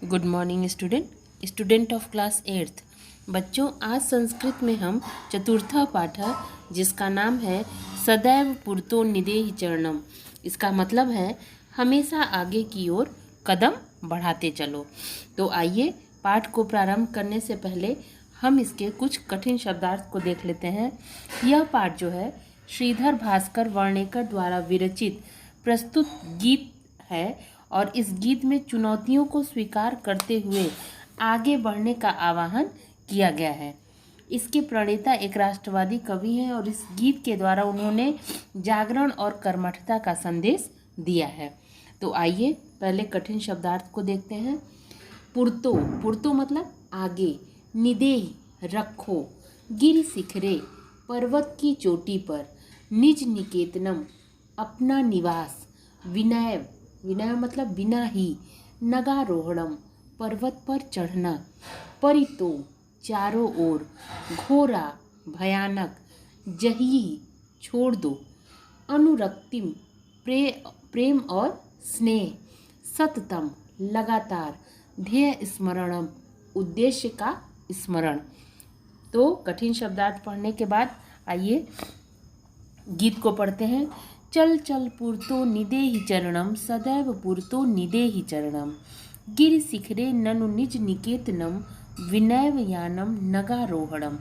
Good morning student of class 8th। बच्चों, आज संस्कृत में हम चतुर्था पाठ जिसका नाम है सदैव पुरतो निदेहि चरणम। इसका मतलब है हमेशा आगे की ओर कदम बढ़ाते चलो। तो आइए पाठ को प्रारंभ करने से पहले हम इसके कुछ कठिन शब्दार्थ को देख लेते हैं। यह पाठ जो है श्रीधर भास्कर वर्णेकर द्वारा विरचित प्रस्तुत गीत है और इस गीत में चुनौतियों को स्वीकार करते हुए आगे बढ़ने का आह्वान किया गया है। इसके प्रणेता एक राष्ट्रवादी कवि हैं और इस गीत के द्वारा उन्होंने जागरण और कर्मठता का संदेश दिया है। तो आइए पहले कठिन शब्दार्थ को देखते हैं। पुरतो, पुरतो मतलब आगे, निदेह रखो, गिर शिखरे पर्वत की चोटी पर, निज निकेतनम अपना निवास, विनय, विनय मतलब बिना ही, नगारोहणम पर्वत पर चढ़ना, परितो चारों ओर, घोरा भयानक, जही छोड़ दो, अनुरक्तिम प्रेम और स्नेह, सततम लगातार, ध्येय स्मरणम उद्देश्य का स्मरण। तो कठिन शब्दार्थ पढ़ने के बाद आइए गीत को पढ़ते हैं। चल चल पुरतो निदेहि चरणम, सदैव पुरतो निदेहि चरणम, गिर शिखरे ननु निज निकेतनम, विनैव यानम नगारोहणम,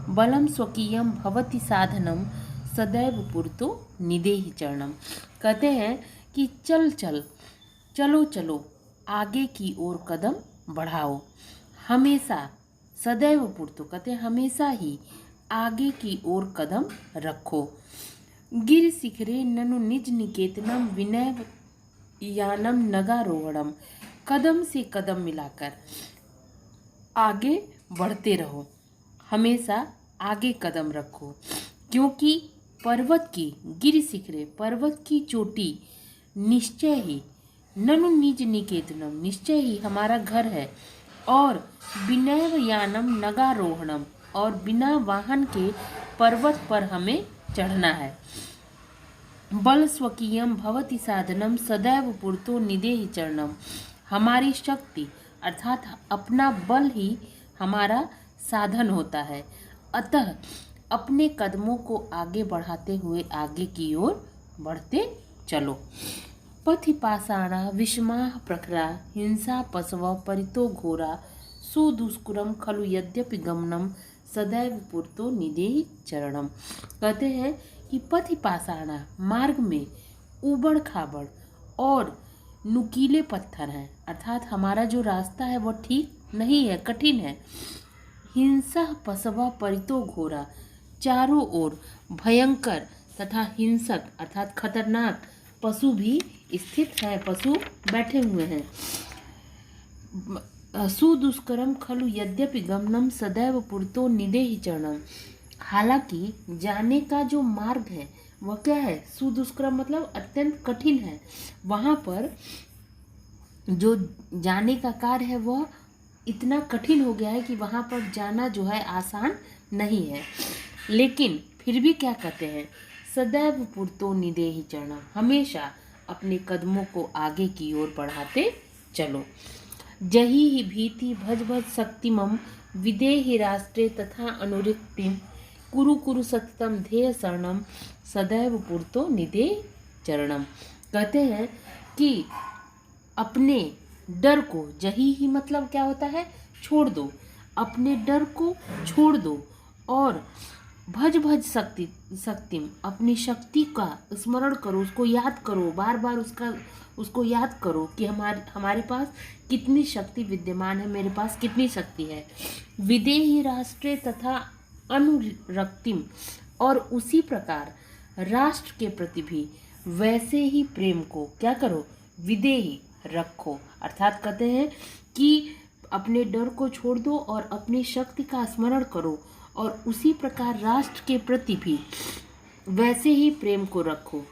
बलम स्वकीयम भवति साधनम, सदैव पुरतो निदेहि चरणम। कहते हैं कि चल चल, चलो चलो, आगे की ओर कदम बढ़ाओ, हमेशा, सदैव पुरतो कहते हैं हमेशा ही आगे की ओर कदम रखो, गिर शिखरे ननु निज निकेतनम, विनय यानम नगारोहणम, कदम से कदम मिलाकर आगे बढ़ते रहो, हमेशा आगे कदम रखो, क्योंकि पर्वत की, गिर शिखरे पर्वत की चोटी, निश्चय ही, ननु निज निकेतनम निश्चय ही हमारा घर है, और विनैव यानम नगारोहणम और बिना वाहन के पर्वत पर हमें चढ़ना है, बल स्वकीयम भवति साधनम, सदैव पुरतो निदेहि चरणम, हमारी शक्ति अर्थात अपना बल ही हमारा साधन होता है, अतः अपने कदमों को आगे बढ़ाते हुए आगे की ओर बढ़ते चलो। पथि पाषाणा विषमाः प्रखरा, हिंसा पशव परितो घोरा, सुदुष्करम खलु यद्यपि गमनम, सदैव पुरतो निदेहि चरणम। कहते हैं कि पथि पाषाणा मार्ग में ऊबड़ खाबड़ और नुकीले पत्थर हैं, अर्थात हमारा जो रास्ता है वह ठीक नहीं है, कठिन है। हिंसा पशव परितो घोरा, चारों ओर भयंकर तथा हिंसक अर्थात खतरनाक पशु भी स्थित हैं, पशु बैठे हुए हैं। सुदुष्करम खलु यद्यपि गमनम, सदैव पुरतो निदेहि चरणम, हालांकि जाने का जो मार्ग है वह क्या है, सुदुष्करम मतलब अत्यंत कठिन है, वहाँ पर जो जाने का कार्य है वह इतना कठिन हो गया है कि वहाँ पर जाना जो है आसान नहीं है, लेकिन फिर भी क्या कहते हैं, सदैव पुरतो निदेहि चरणम, हमेशा अपने कदमों को आगे की ओर बढ़ाते चलो। जही ही भीति भज भज शक्तिमम, विदेहि राष्ट्रे तथा अनुरिक्तिम, कुरु कुरु सततम ध्येय शरणम, सदैव पुरतो निदेहि चरणम। कहते हैं कि अपने डर को, जही ही मतलब क्या होता है, छोड़ दो, अपने डर को छोड़ दो और भज भज शक्तिम अपनी शक्ति का स्मरण करो, उसको याद करो, बार बार उसको याद करो कि हमारे पास कितनी शक्ति विद्यमान है, मेरे पास कितनी शक्ति है। विदेही राष्ट्रे तथा अनुरक्तिम और उसी प्रकार राष्ट्र के प्रति भी वैसे ही प्रेम को क्या करो, विदेही रखो, अर्थात कहते हैं कि अपने डर को छोड़ दो और अपनी शक्ति का स्मरण करो और उसी प्रकार राष्ट्र के प्रति भी वैसे ही प्रेम को रखो।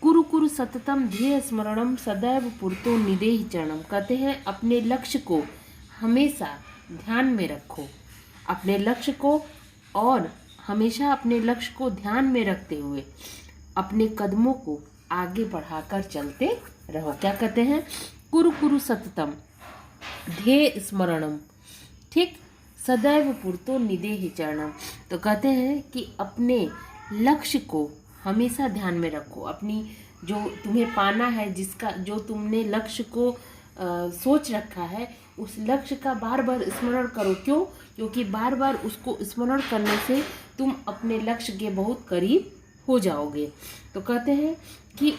कुरु कुरु सततम ध्येय स्मरणम, सदैव पुरतो निदेहि चरणम। कहते हैं अपने लक्ष्य को हमेशा ध्यान में रखो, अपने लक्ष्य को, और हमेशा अपने लक्ष्य को ध्यान में रखते हुए अपने कदमों को आगे बढ़ाकर चलते रहो। क्या कहते हैं, कुरु कुरु सततम ध्येय स्मरणम, ठीक, सदैव पूर्तो निदेहि चरणम। तो कहते हैं कि अपने लक्ष्य को हमेशा ध्यान में रखो, अपनी जो तुम्हें पाना है, जिसका जो तुमने लक्ष्य को सोच रखा है, उस लक्ष्य का बार बार स्मरण करो। क्यों? क्योंकि बार बार उसको स्मरण करने से तुम अपने लक्ष्य के बहुत करीब हो जाओगे। तो कहते हैं कि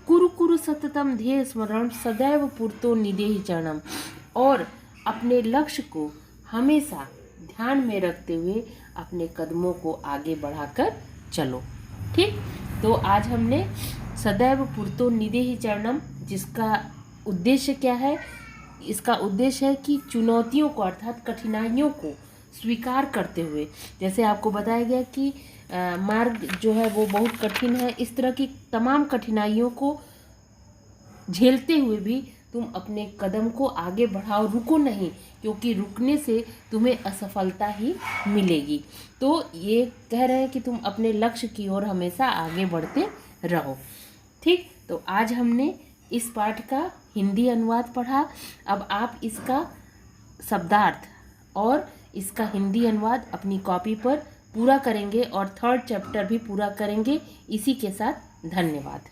कुरु कुरु सततम ध्येय स्मरण सदैव पूर्तो निदेहि चरणम, और अपने लक्ष्य को हमेशा ध्यान में रखते हुए अपने कदमों को आगे बढ़ाकर चलो। ठीक, तो आज हमने सदैव पूर्तो निदेहि चरणम, जिसका उद्देश्य क्या है? इसका उद्देश्य है कि चुनौतियों को अर्थात कठिनाइयों को स्वीकार करते हुए, जैसे आपको बताया गया कि मार्ग जो है वो बहुत कठिन है, इस तरह की तमाम कठिनाइयों को झेलते हुए भी तुम अपने कदम को आगे बढ़ाओ, रुको नहीं, क्योंकि रुकने से तुम्हें असफलता ही मिलेगी। तो ये कह रहे हैं कि तुम अपने लक्ष्य की ओर हमेशा आगे बढ़ते रहो। ठीक, तो आज हमने इस पाठ का हिंदी अनुवाद पढ़ा। अब आप इसका शब्दार्थ और इसका हिंदी अनुवाद अपनी कॉपी पर पूरा करेंगे और 3rd चैप्टर भी पूरा करेंगे। इसी के साथ धन्यवाद।